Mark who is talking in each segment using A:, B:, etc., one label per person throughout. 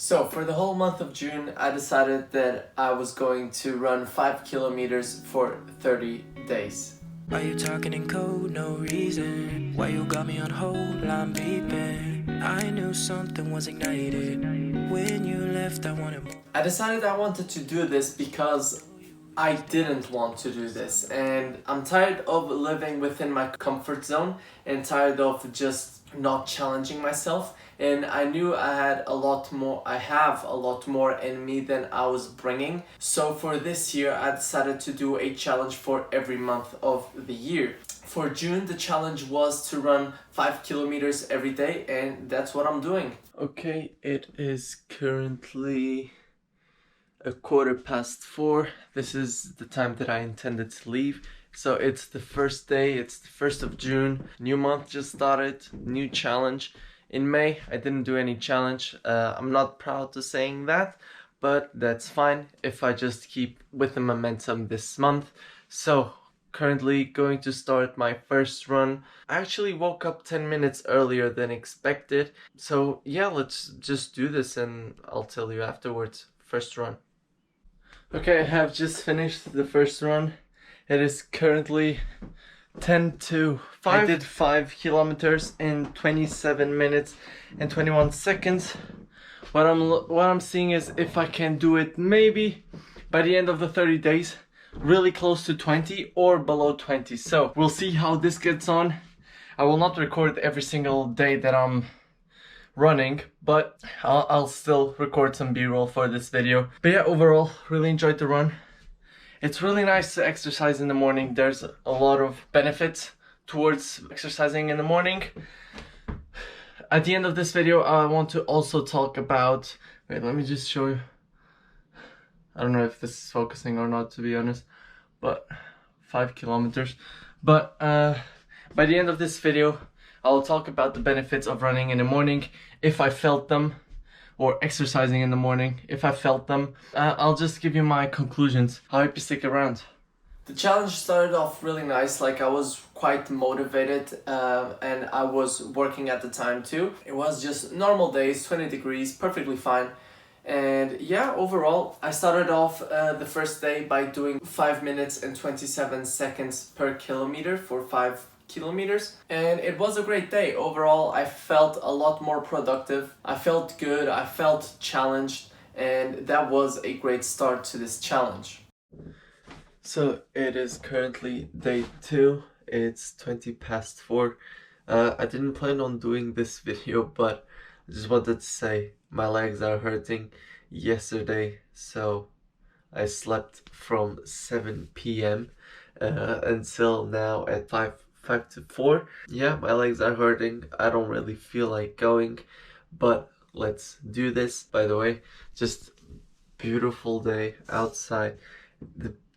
A: So for the whole month of June, I decided that I was going to run 5 kilometers for 30 days.
B: Why you talking in code, no reason? Why you got me on hold, I'm beeping. I knew something was ignited. When you left, I wanted more.
A: I decided I wanted to do this because I didn't want to do this, and I'm tired of living within my comfort zone and tired of just not challenging myself. And I knew I have a lot more in me than I was bringing. So for this year, I decided to do a challenge for every month of the year. For June, the challenge was to run 5 kilometers every day, and that's what I'm doing. Okay, it is currently 4:15. This is the time that I intended to leave. So it's the first day, it's the 1st of June. New month just started, new challenge. In May, I didn't do any challenge. I'm not proud to saying that, but that's fine if I just keep with the momentum this month. So currently going to start my first run. I actually woke up 10 minutes earlier than expected. So yeah, let's just do this and I'll tell you afterwards. First run. Okay, I have just finished the first run. It is currently 10 to 5. I did 5 kilometers in 27 minutes and 21 seconds. What I'm seeing is if I can do it maybe by the end of the 30 days, really close to 20 or below 20. So we'll see how this gets on. I will not record every single day that I'm running, but I'll still record some b-roll for this video. But yeah, overall, really enjoyed the run. It's really nice to exercise in the morning. There's a lot of benefits towards exercising in the morning. At the end of this video, I want to also talk about, wait, let me just show you. I don't know if this is focusing or not, to be honest, but 5 kilometers. But by the end of this video, I'll talk about the benefits of running in the morning, if I felt them, or exercising in the morning, if I felt them. I'll just give you my conclusions. I hope you stick around. The challenge started off really nice, like I was quite motivated and I was working at the time too. It was just normal days, 20 degrees, perfectly fine. And yeah, overall, I started off the first day by doing 5 minutes and 27 seconds per kilometer for 5 kilometers, and it was a great day. Overall, I felt a lot more productive. I felt good, I felt challenged, and that was a great start to this challenge. So it is currently day 2. It's 4:20. I didn't plan on doing this video, but I just wanted to say my legs are hurting yesterday, so I slept from 7 p.m. Until now at 5 to 4. Yeah, my legs are hurting. I don't really feel like going, but let's do this. By the way, just beautiful day outside.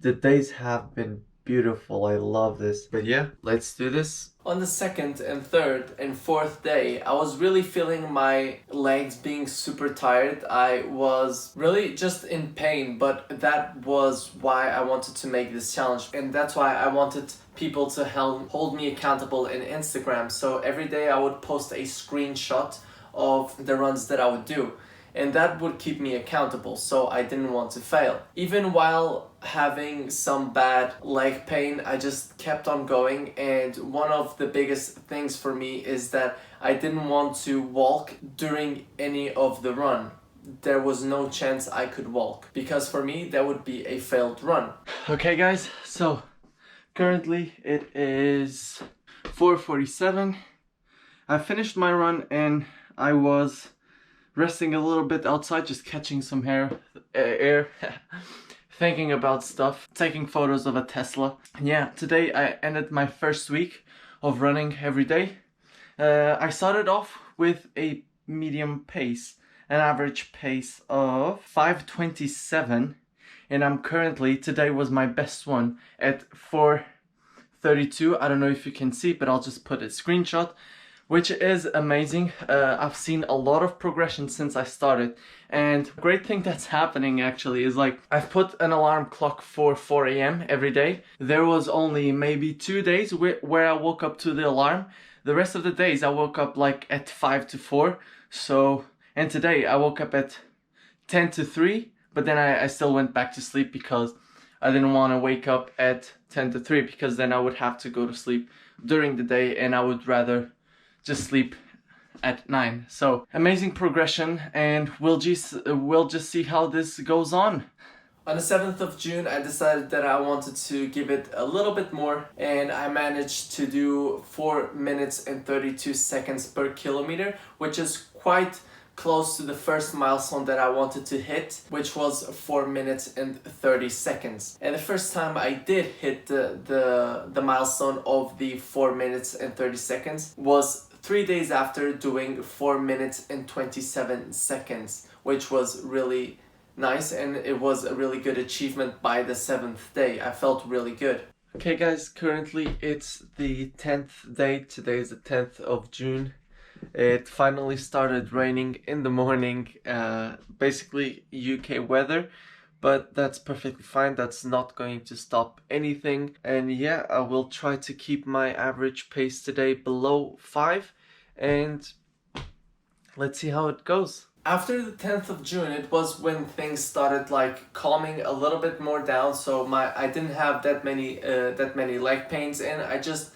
A: The days have been beautiful. I love this. But yeah, let's do this. On the 2nd and 3rd and 4th day, I was really feeling my legs being super tired. I was really just in pain, but that was why I wanted to make this challenge. And that's why I wanted people to hold me accountable in Instagram. So every day I would post a screenshot of the runs that I would do. And that would keep me accountable, so I didn't want to fail. Even while having some bad leg pain, I just kept on going, and one of the biggest things for me is that I didn't want to walk during any of the run. There was no chance I could walk, because for me that would be a failed run. Okay guys, so currently it is 4:47. I finished my run and I was resting a little bit outside, just catching some air, thinking about stuff, taking photos of a Tesla. Yeah, today I ended my first week of running every day. I started off with a medium pace, an average pace of 5:27, and I'm currently, today was my best one, at 4:32. I don't know if you can see, but I'll just put a screenshot, which is amazing. I've seen a lot of progression since I started, and great thing that's happening actually is like I've put an alarm clock for 4 a.m. every day. There was only maybe 2 days where I woke up to the alarm. The rest of the days I woke up like at 5 to 4. So, and today I woke up at 10 to 3, but then I still went back to sleep because I didn't want to wake up at 10 to 3 because then I would have to go to sleep during the day and I would rather just sleep at 9. So amazing progression, and we'll just see how this goes on. On the 7th of June, I decided that I wanted to give it a little bit more, and I managed to do 4 minutes and 32 seconds per kilometer, which is quite close to the first milestone that I wanted to hit, which was 4 minutes and 30 seconds. And the first time I did hit the milestone of the 4 minutes and 30 seconds was 3 days after doing 4 minutes and 27 seconds, which was really nice, and it was a really good achievement by the 7th day. I felt really good. Okay guys, currently it's the 10th day. Today is the 10th of June. It finally started raining in the morning, basically UK weather, but that's perfectly fine. That's not going to stop anything. And yeah, I will try to keep my average pace today below 5, and let's see how it goes. After the 10th of June, it was when things started like calming a little bit more down, so I didn't have that many leg pains, and I just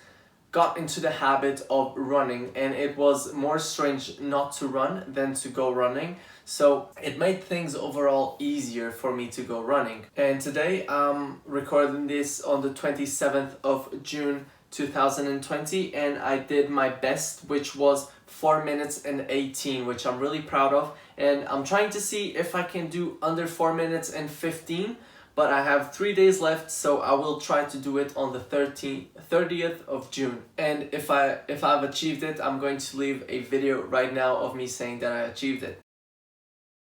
A: got into the habit of running, and it was more strange not to run than to go running, so it made things overall easier for me to go running. And today I'm recording this on the 27th of June 2020, and I did my best, which was 4 minutes and 18, which I'm really proud of, and I'm trying to see if I can do under 4 minutes and 15, but I have 3 days left, so I will try to do it on the 30th of June. And if I've achieved it, I'm going to leave a video right now of me saying that I achieved it.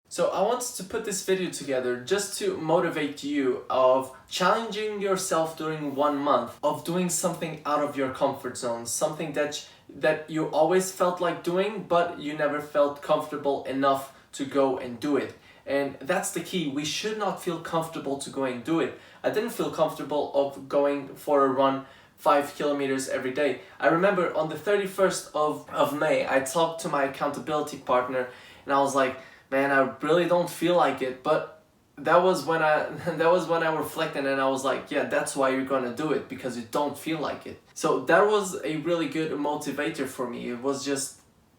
A: So I wanted to put this video together just to motivate you of challenging yourself during 1 month, of doing something out of your comfort zone, something that you always felt like doing, but you never felt comfortable enough to go and do it. And that's the key. We should not feel comfortable to go and do it. I didn't feel comfortable of going for a run 5 kilometers every day. I remember on the 31st of May, I talked to my accountability partner, and I was like, man, I really don't feel like it. But that was when I reflected, and I was like, yeah, that's why you're gonna do it, because you don't feel like it. So that was a really good motivator for me. It was just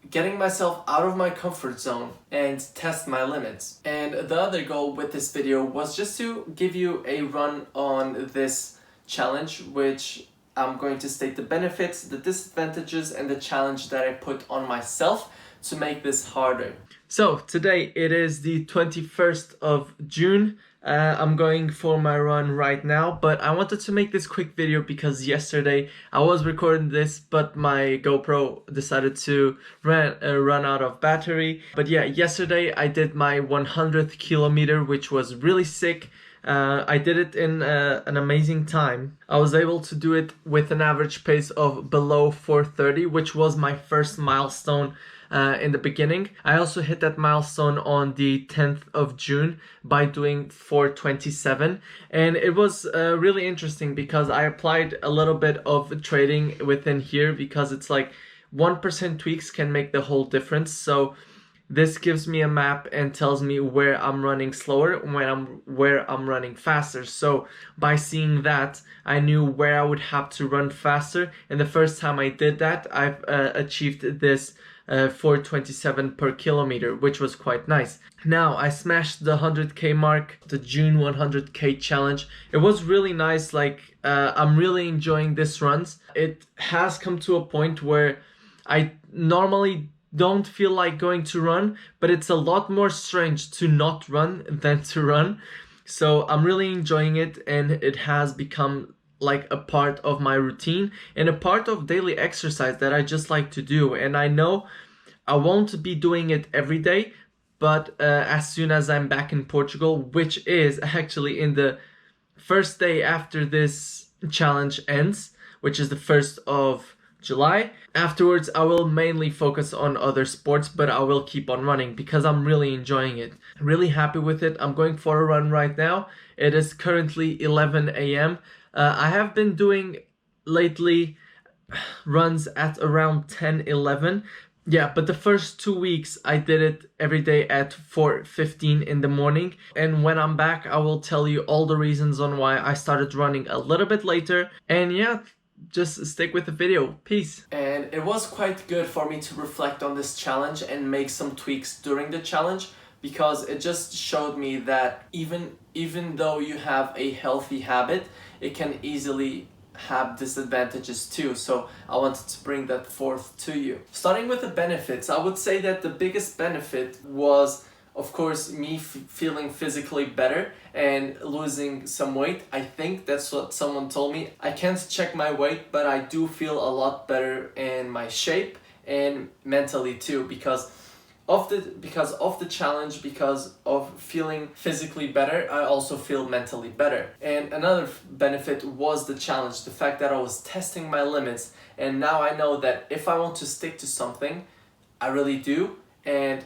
A: getting myself out of my comfort zone and test my limits. And the other goal with this video was just to give you a run on this challenge, which I'm going to state the benefits, the disadvantages, and the challenge that I put on myself to make this harder. So today it is the 21st of June. I'm going for my run right now, but I wanted to make this quick video because yesterday I was recording this, but my GoPro decided to run out of battery. But yeah, yesterday I did my 100th kilometer, which was really sick. I did it in an amazing time. I was able to do it with an average pace of below 4:30, which was my first milestone in the beginning. I also hit that milestone on the 10th of June by doing 4:27, and it was really interesting because I applied a little bit of trading within here, because it's like 1% tweaks can make the whole difference. So this gives me a map and tells me where I'm running slower, where I'm running faster. So by seeing that, I knew where I would have to run faster, and the first time I did that, I've achieved this 4:27 per kilometer, which was quite nice. Now I smashed the 100k mark, the June 100k challenge. It was really nice. Like I'm really enjoying this runs. It has come to a point where I normally don't feel like going to run, but it's a lot more strange to not run than to run. So I'm really enjoying it, and it has become like a part of my routine and a part of daily exercise that I just like to do. And I know I won't be doing it every day, but as soon as I'm back in Portugal, which is actually in the first day after this challenge ends, which is the 1st of July. Afterwards, I will mainly focus on other sports, but I will keep on running because I'm really enjoying it. Really happy with it. I'm going for a run right now. It is currently 11 a.m. I have been doing lately runs at around 10, 11. Yeah, but the first 2 weeks I did it every day at 4:15 in the morning. And when I'm back, I will tell you all the reasons on why I started running a little bit later. And yeah, just stick with the video. Peace. And it was quite good for me to reflect on this challenge and make some tweaks during the challenge, because it just showed me that even though you have a healthy habit, it can easily have disadvantages too. So I wanted to bring that forth to you. Starting with the benefits, I would say that the biggest benefit was, of course, me feeling physically better and losing some weight. I think that's what someone told me. I can't check my weight, but I do feel a lot better in my shape and mentally too, because of the challenge, because of feeling physically better, I also feel mentally better. And another benefit was the challenge, the fact that I was testing my limits, and now I know that if I want to stick to something, I really do, and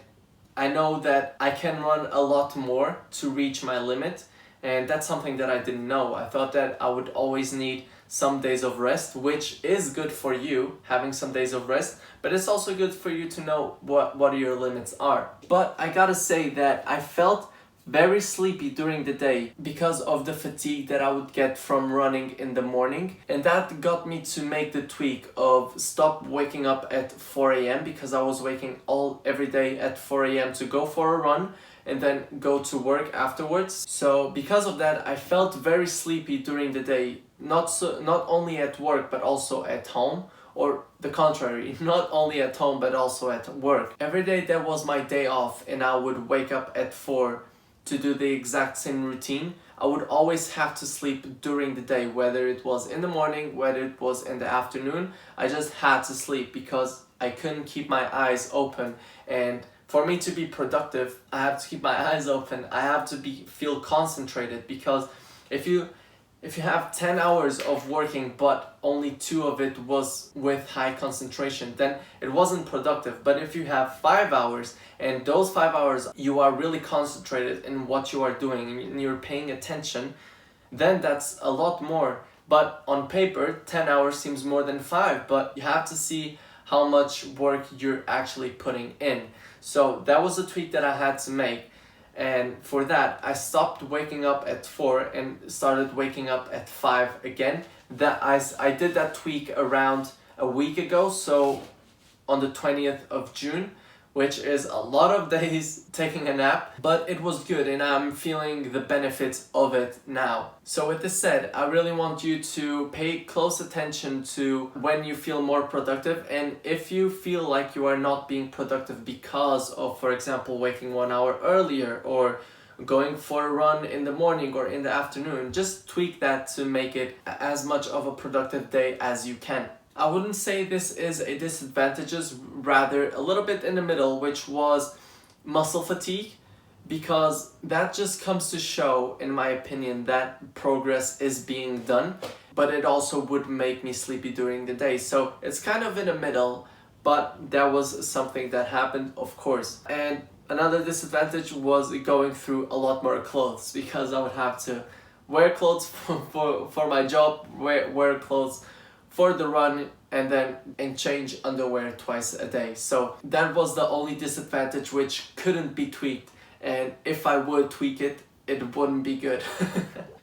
A: I know that I can run a lot more to reach my limit. And that's something that I didn't know. I thought that I would always need some days of rest, which is good for you, having some days of rest, but it's also good for you to know what your limits are. But I gotta say that I felt very sleepy during the day because of the fatigue that I would get from running in the morning, and that got me to make the tweak of stop waking up at 4 a.m. because I was waking every day at 4 a.m. to go for a run and then go to work afterwards. So because of that, I felt very sleepy during the day, not only at work but also at home, or the contrary, not only at home but also at work. Every day that was my day off and I would wake up at 4 to do the exact same routine, I would always have to sleep during the day, whether it was in the morning, whether it was in the afternoon. I just had to sleep because I couldn't keep my eyes open. And for me to be productive, I have to keep my eyes open. I have to feel concentrated, because if you have 10 hours of working but only 2 of it was with high concentration, then it wasn't productive. But if you have 5 hours and those 5 hours you are really concentrated in what you are doing and you're paying attention, then that's a lot more. But on paper, 10 hours seems more than 5, but you have to see how much work you're actually putting in. So that was a tweak that I had to make. And for that, I stopped waking up at 4 and started waking up at 5 again. That I did that tweak around a week ago, so on the 20th of June, which is a lot of days taking a nap, but it was good and I'm feeling the benefits of it now. So with this said, I really want you to pay close attention to when you feel more productive, and if you feel like you are not being productive because of, for example, waking 1 hour earlier or going for a run in the morning or in the afternoon, just tweak that to make it as much of a productive day as you can. I wouldn't say this is a disadvantages, rather a little bit in the middle, which was muscle fatigue, because that just comes to show, in my opinion, that progress is being done, but it also would make me sleepy during the day. So it's kind of in the middle, but that was something that happened, of course. And another disadvantage was going through a lot more clothes, because I would have to wear clothes for my job, wear clothes for the run, and change underwear twice a day. So that was the only disadvantage which couldn't be tweaked, and if I would tweak it, it wouldn't be good.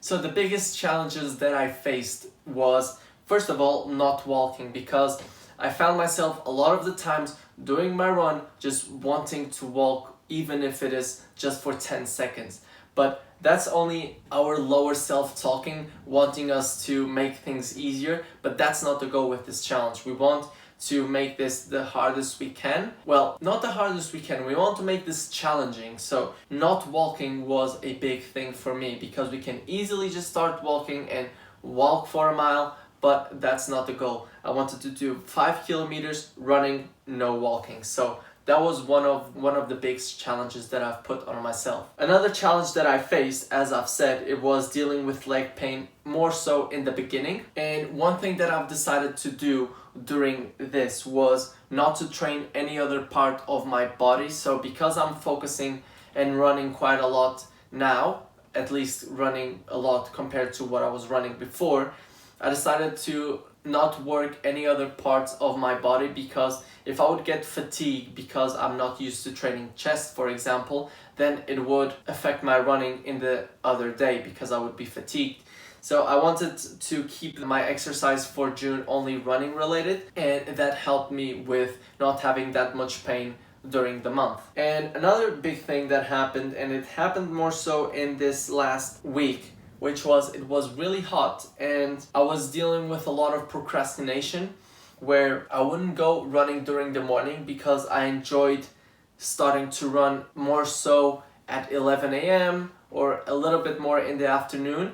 A: So the biggest challenges that I faced was, first of all, not walking, because I found myself a lot of the times doing my run just wanting to walk, even if it is just for 10 seconds. But that's only our lower self talking, wanting us to make things easier, but that's not the goal with this challenge. We want to make this the hardest we can. Well, not the hardest we can, we want to make this challenging. So not walking was a big thing for me, because we can easily just start walking and walk for a mile, but that's not the goal. I wanted to do 5 kilometers running, no walking. So that was one of the big challenges that I've put on myself. Another challenge that I faced, as I've said, it was dealing with leg pain, more so in the beginning. And one thing that I've decided to do during this was not to train any other part of my body. So because I'm focusing and running quite a lot now, at least running a lot compared to what I was running before, I decided to not work any other parts of my body, because if I would get fatigued because I'm not used to training chest, for example, then it would affect my running in the other day because I would be fatigued. So I wanted to keep my exercise for June only running related, and that helped me with not having that much pain during the month. And another big thing that happened, and it happened more so in this last week, which was it was really hot and I was dealing with a lot of procrastination where I wouldn't go running during the morning because I enjoyed starting to run more so at 11 a.m. or a little bit more in the afternoon.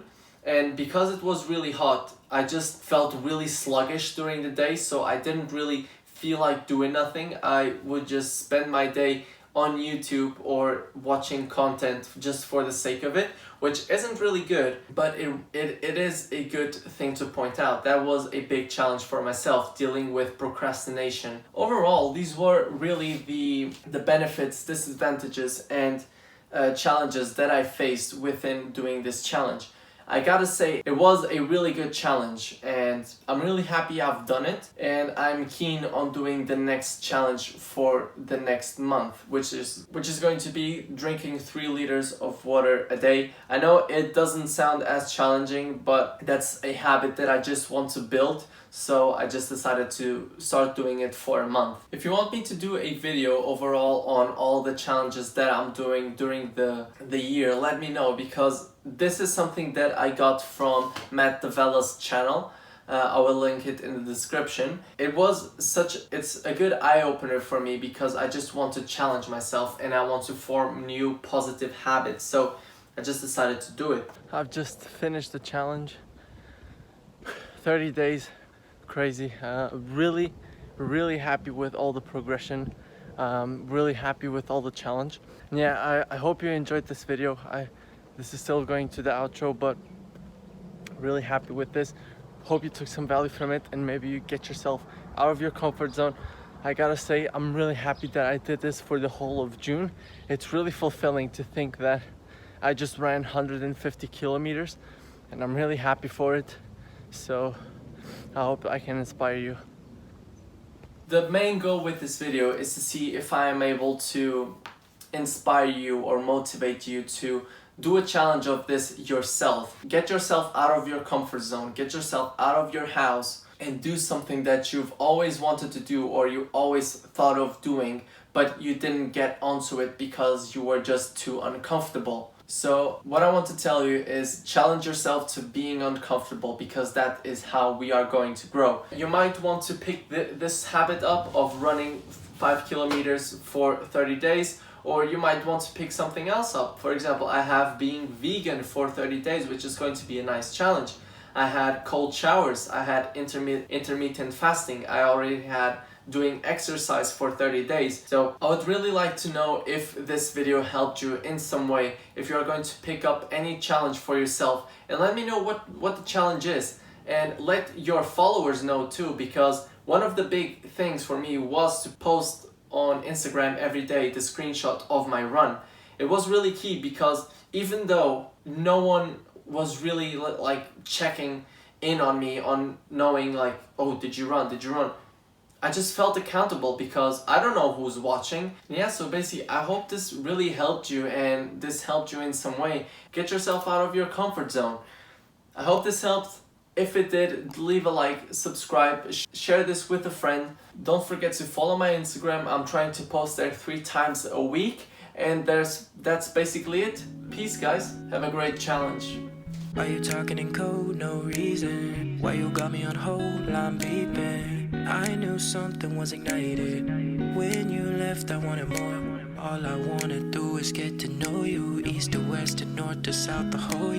A: And because it was really hot, I just felt really sluggish during the day, so I didn't really feel like doing nothing. I would just spend my day on YouTube or watching content just for the sake of it, which isn't really good, but it is a good thing to point out. That was a big challenge for myself, dealing with procrastination. Overall, these were really the benefits, disadvantages, and challenges that I faced within doing this challenge. I gotta say, it was a really good challenge and I'm really happy I've done it, and I'm keen on doing the next challenge for the next month, which is going to be drinking 3 liters of water a day. I know it doesn't sound as challenging, but that's a habit that I just want to build, so I just decided to start doing it for a month. If you want me to do a video overall on all the challenges that I'm doing during the year, let me know, because this is something that I got from Matt Davella's channel. I will link it in the description. It's a good eye-opener for me because I just want to challenge myself and I want to form new positive habits. So I just decided to do it. I've just finished the challenge. 30 days, crazy. Really happy with all the progression. Really happy with all the challenge. And yeah, I hope you enjoyed this video. This is still going to the outro, but really happy with this. Hope you took some value from it and maybe you get yourself out of your comfort zone. I gotta say, I'm really happy that I did this for the whole of June. It's really fulfilling to think that I just ran 150 kilometers and I'm really happy for it. So I hope I can inspire you. The main goal with this video is to see if I am able to inspire you or motivate you to do a challenge of this yourself. Get yourself out of your comfort zone, get yourself out of your house and do something that you've always wanted to do or you always thought of doing, but you didn't get onto it because you were just too uncomfortable. So what I want to tell you is challenge yourself to being uncomfortable, because that is how we are going to grow. You might want to pick this habit up of running 5 kilometers for 30 days, or you might want to pick something else up. For example, I have being vegan for 30 days, which is going to be a nice challenge. I had cold showers, I had intermittent fasting, I already had doing exercise for 30 days. So I would really like to know if this video helped you in some way, if you're going to pick up any challenge for yourself, and let me know what the challenge is, and let your followers know too, because one of the big things for me was to post on Instagram every day the screenshot of my run. It was really key because even though no one was really like checking in on me on knowing like, oh, did you run, I just felt accountable because I don't know who's watching. Yeah, so basically I hope this really helped you and this helped you in some way. Get yourself out of your comfort zone. I hope this helped. If it did, leave a like, subscribe, share this with a friend. Don't forget to follow my Instagram. I'm trying to post there 3 times a week. And that's basically it. Peace, guys. Have a great challenge.
B: Why you talking in code, no reason? Why you got me on hold, I'm beeping. I knew something was ignited. When you left, I wanted more. All I wanna do is get to know you. East to west to north to south, the whole